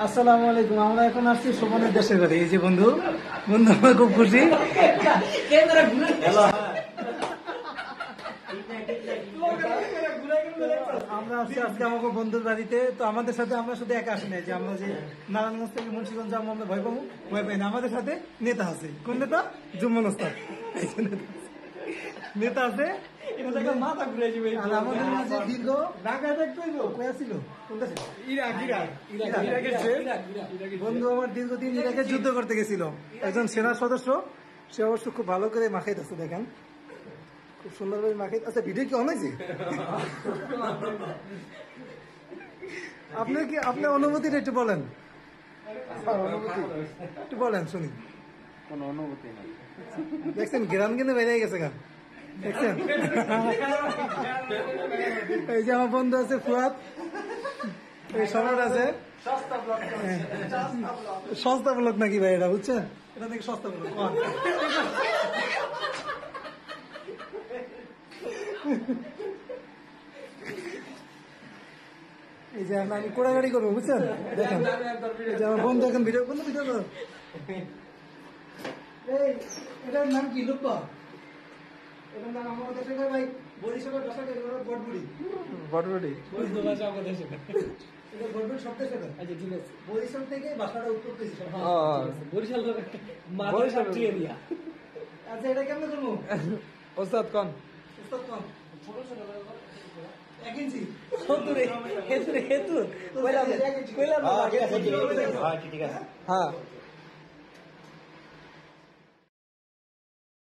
আসসালামু আলাইকুম। আমরা এখন আসছি শোভনের দেশের বাড়ি। এই যে বন্ধু বন্ধু আমার খুব খুশি। আমরা আসছি আজকে আমাকে বন্ধুর বাড়িতে। তো আমাদের সাথে আমরা শুধু একা আসি না, যে আমরা যে নারায়ণগঞ্জ থেকে মুন্সিগঞ্জ যাবো, আমরা ভয় পাবো, ভয় পাই না। আমাদের সাথে নেতা আছে। কোন নেতা? জুম্মন ওস্তাদ নেতা আছে। মাথা ঘুরে যাবে। আর আমাদের মাঝে দীর্ঘ ছিল বন্ধু আমার দীর্ঘদিন ইরাকে যুদ্ধ করতে গেছিল, একজন সেনা সদস্য। সে অবশ্য খুব ভালো করে মাখাইতেছে, দেখেন খুব সুন্দরভাবে মাখাই। আচ্ছা, ভিডিও কি অন হয়েছে? আপনার কি আপনার অনুভূতিটা একটু বলেন, একটু বলেন শুনি। কোনো অনুভূতি নেই। দেখছেন গ্রাম কিন্তু বেড়ে গেছে গা, দেখছেন? এই যে আমার বন্ধু আছে ফুয়াদ, এই সম্রাট আছে। সস্তা ব্লক নাকি ভাই এটা, বুঝছেন? এটা নাকি সস্তা ব্লক। এই যে আমি কোড়াগাড়ি করবো, বুঝছেন? দেখেন এই যে আমার বন্ধু এখন ভিডিও করো। এই এটার নাম কি? লুপ্পা। এটার নাম আমার দেশে ভাই বরিশালের ভাষা বটবুড়ি। বটবুড়ি এটা বটবুড়ি সব দেশে। আচ্ছা ঠিক আছে, বরিশাল থেকে ভাষাটা উৎপত্তি হয়েছে। বরিশাল এরিয়া। আচ্ছা এটা কেমন করবো? ওস্তাদ কোন? উস্তাদ কোন? এক ইঞ্চি হ্যাঁ